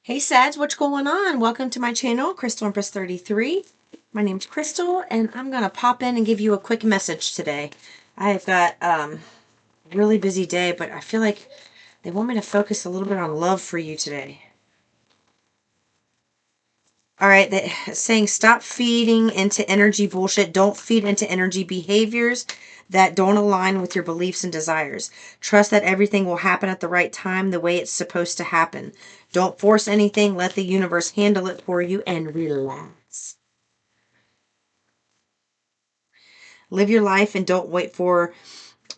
Hey Sads, what's going on? Welcome to my channel, Crystal Empress 33. My name's Crystal, and I'm gonna pop in and give you a quick message today. I've got a really busy day, but I feel like they want me to focus a little bit on love for you today. All right, saying stop feeding into energy bullshit. Don't feed into energy behaviors that don't align with your beliefs and desires. Trust that everything will happen at the right time, the way it's supposed to happen. Don't force anything. Let the universe handle it for you and relax. Live your life and don't wait for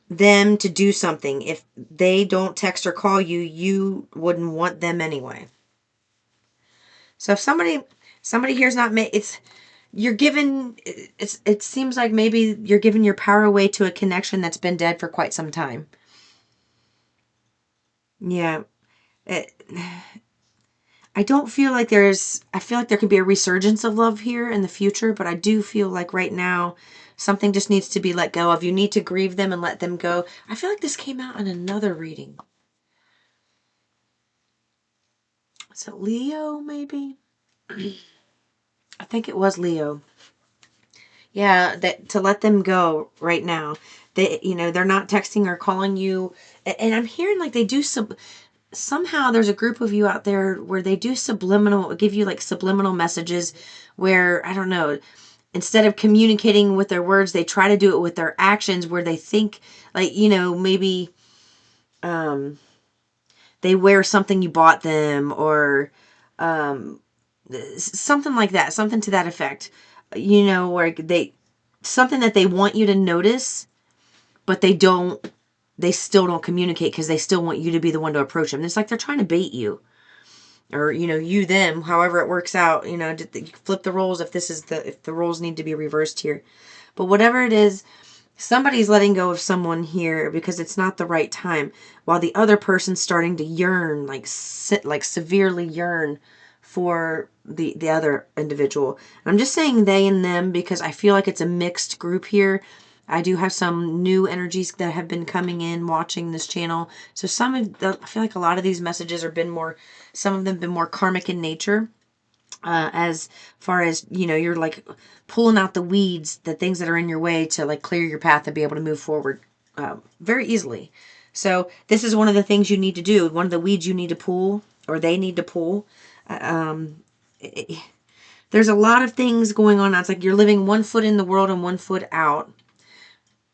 them to do something. If they don't text or call you, you wouldn't want them anyway. So if somebody here's not it's you're given it seems like maybe you're giving your power away to a connection that's been dead for quite some time. Yeah. It, I don't feel like I feel like there could be a resurgence of love here in the future, but I do feel like right now something just needs to be let go of. You need to grieve them and let them go. I feel like this came out in another reading. Is it Leo, maybe? I think it was Leo. Yeah, that to let them go right now. They're not texting or calling you. And I'm hearing like they do somehow there's a group of you out there where they do give you like subliminal messages where, I don't know, instead of communicating with their words, they try to do it with their actions where they think like, maybe um they wear something you bought them or um something like that, something to that effect. Where something that they want you to notice, but they still don't communicate because they still want you to be the one to approach them. It's like they're trying to bait you, or you them, however it works out. You flip the roles if the roles need to be reversed here. But whatever it is, somebody's letting go of someone here because it's not the right time, while the other person's starting to yearn, like severely yearn for the other individual. And I'm just saying they and them because I feel like it's a mixed group here. I do have some new energies that have been coming in watching this channel. So I feel like a lot of these messages some of them have been more karmic in nature. As far as, you're like pulling out the weeds, the things that are in your way to like clear your path and be able to move forward very easily. So this is one of the things you need to do. One of the weeds you need to pull, or they need to pull. There's a lot of things going on. It's like you're living one foot in the world and one foot out.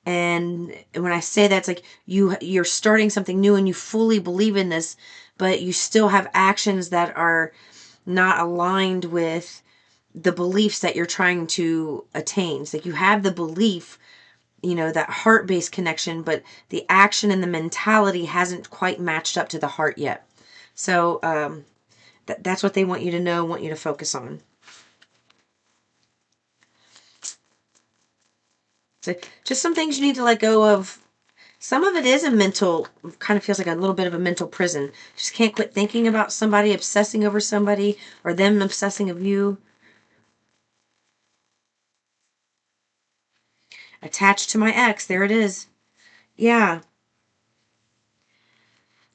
And when I say that, it's like you're starting something new and you fully believe in this, but you still have actions that are not aligned with the beliefs that you're trying to attain. It's like you have the belief, that heart-based connection, but the action and the mentality hasn't quite matched up to the heart yet. So that's what they want you to know, want you to focus on. So just some things you need to let go of. Some of it is kind of feels like a little bit of a mental prison. Just can't quit thinking about somebody, obsessing over somebody, or them obsessing of you. Attached to my ex, there it is. Yeah.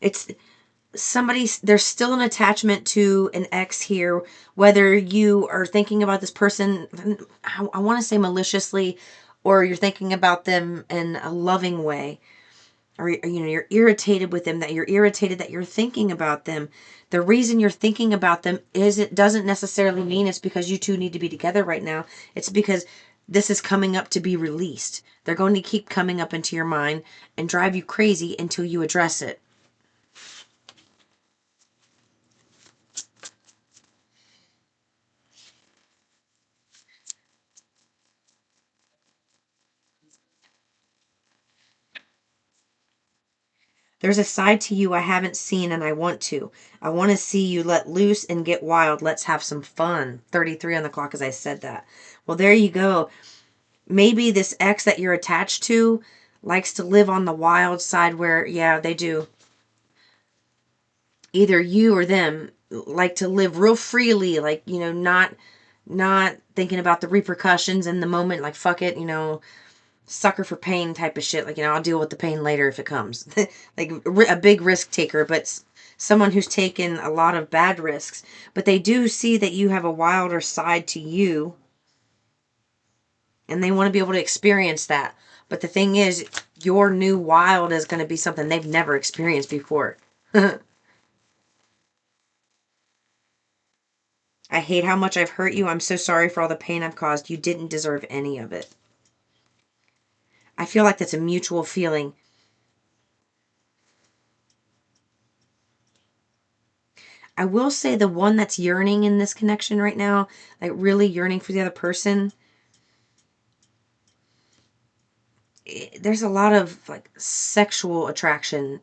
It's there's still an attachment to an ex here, whether you are thinking about this person, I want to say maliciously, or you're thinking about them in a loving way, or you're irritated with them, that you're irritated that you're thinking about them. The reason you're thinking about them is it doesn't necessarily mean it's because you two need to be together right now. It's because this is coming up to be released. They're going to keep coming up into your mind and drive you crazy until you address it. There's a side to you I haven't seen and I want to. I want to see you let loose and get wild. Let's have some fun. 33 on the clock as I said that. Well, there you go. Maybe this ex that you're attached to likes to live on the wild side where, yeah, they do. Either you or them like to live real freely, like, not thinking about the repercussions in the moment, like, fuck it, sucker for pain type of shit. Like, I'll deal with the pain later if it comes. Like a big risk taker, but someone who's taken a lot of bad risks, but they do see that you have a wilder side to you, and they want to be able to experience that. But the thing is, your new wild is going to be something they've never experienced before. I hate how much I've hurt you. I'm so sorry for all the pain I've caused. You didn't deserve any of it. I feel like that's a mutual feeling. I will say the one that's yearning in this connection right now, like really yearning for the other person, there's a lot of like sexual attraction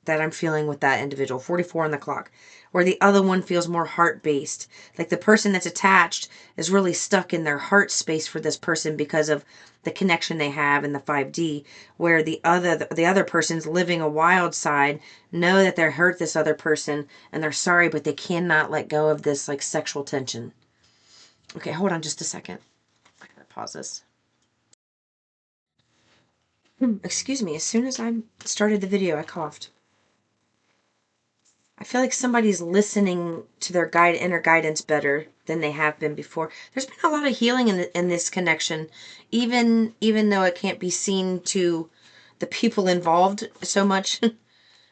that I'm feeling with that individual, 44 on the clock, where the other one feels more heart-based. Like the person that's attached is really stuck in their heart space for this person because of the connection they have in the 5D, where the other person's living a wild side, know that they're hurt this other person and they're sorry, but they cannot let go of this like sexual tension. Okay, hold on just a second. I gotta pause this. Excuse me, as soon as I started the video, I coughed. I feel like somebody's listening to their inner guidance better than they have been before. There's been a lot of healing in this connection, even though it can't be seen to the people involved so much.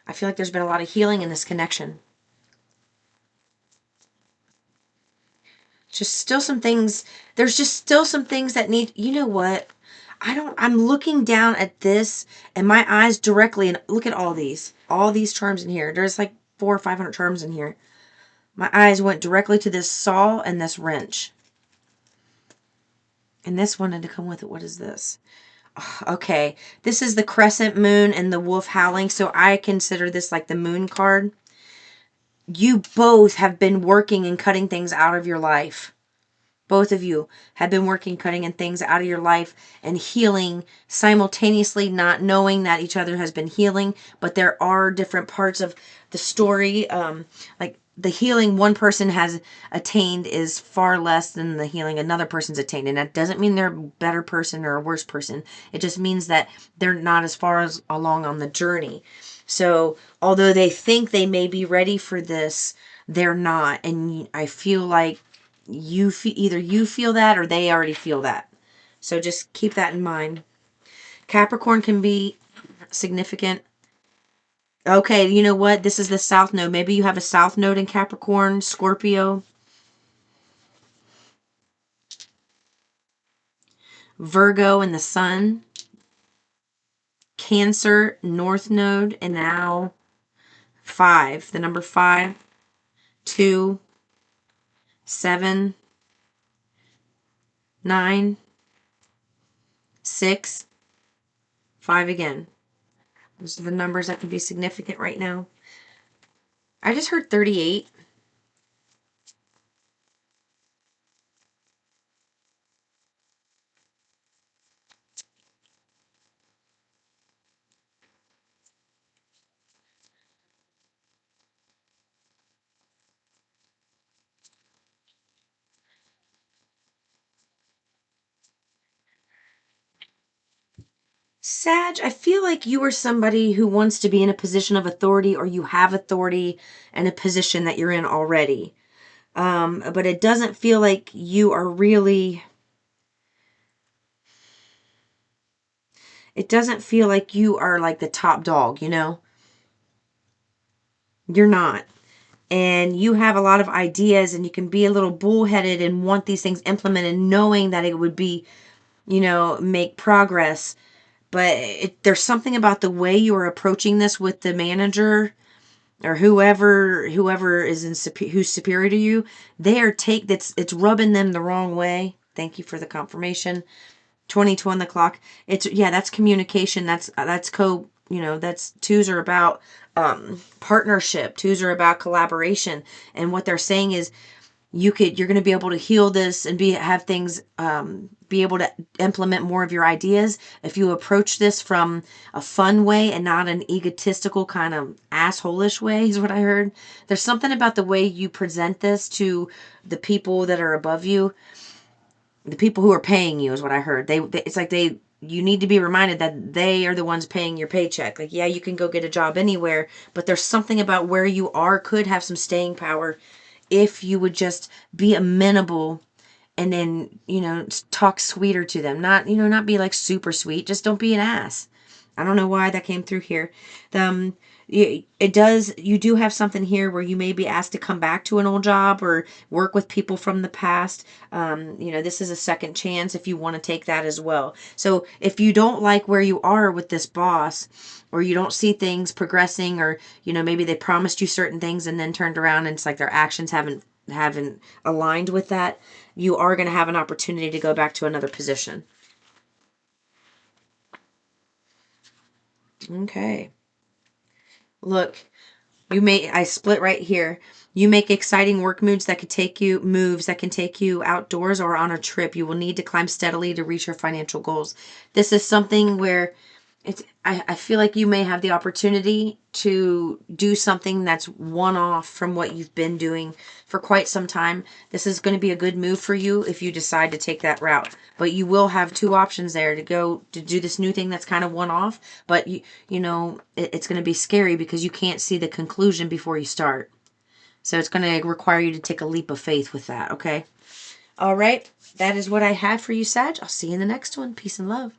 I feel like there's been a lot of healing in this connection. Just still some things. There's just still some things that need. You know what? I'm looking down at this and my eyes directly, and look at all these charms in here. There's like 400 or 500 charms in here. My eyes went directly to this saw and this wrench. And this wanted to come with it. What is this? Okay. This is the crescent moon and the wolf howling. So I consider this like the moon card. You both have been working and cutting things out of your life. Both of you have been working, cutting and things out of your life and healing simultaneously, not knowing that each other has been healing. But there are different parts of the story. Like the healing one person has attained is far less than the healing another person's attained. And that doesn't mean they're a better person or a worse person. It just means that they're not as far as along on the journey. So although they think they may be ready for this, they're not. And I feel like either you feel that or they already feel that. So just keep that in mind. Capricorn can be significant. Okay, you know what? This is the South Node. Maybe you have a South Node in Capricorn, Scorpio. Virgo in the Sun. Cancer, North Node. And now 5. The number 5, 2, 7, 9, 6, 5 again. Those are the numbers that can be significant right now. I just heard 38. Sag, I feel like you are somebody who wants to be in a position of authority, or you have authority and a position that you're in already. But it doesn't feel like you are really, it doesn't feel like you are like the top dog, you know? You're not. And you have a lot of ideas and you can be a little bullheaded and want these things implemented knowing that it would be, make progress. But there's something about the way you are approaching this with the manager or whoever is who's superior to you. They are it's rubbing them the wrong way. Thank you for the confirmation. 22 on the clock. That's communication. That's that's twos are about partnership. Twos are about collaboration. And what they're saying is you're going to be able to heal this and have things, be able to implement more of your ideas if you approach this from a fun way and not an egotistical kind of asshole-ish way, is what I heard. There's something about the way you present this to the people that are above you. The people who are paying you is what I heard. It's like you need to be reminded that they are the ones paying your paycheck. Like, yeah, you can go get a job anywhere, but there's something about where you are could have some staying power if you would just be amenable and then, talk sweeter to them. Not, not be like super sweet. Just don't be an ass. I don't know why that came through here. You do have something here where you may be asked to come back to an old job or work with people from the past. This is a second chance if you want to take that as well. So if you don't like where you are with this boss, or you don't see things progressing, or, maybe they promised you certain things and then turned around and it's like their actions haven't aligned with that, you are going to have an opportunity to go back to another position. Okay. Look, I split right here. You make exciting work moves that can take you outdoors or on a trip. You will need to climb steadily to reach your financial goals. This is something where I feel like you may have the opportunity to do something that's one off from what you've been doing for quite some time. This is going to be a good move for you if you decide to take that route. But you will have two options there to go to do this new thing that's kind of one off. But it's going to be scary because you can't see the conclusion before you start. So it's going to require you to take a leap of faith with that. Okay. All right. That is what I had for you, Sag. I'll see you in the next one. Peace and love.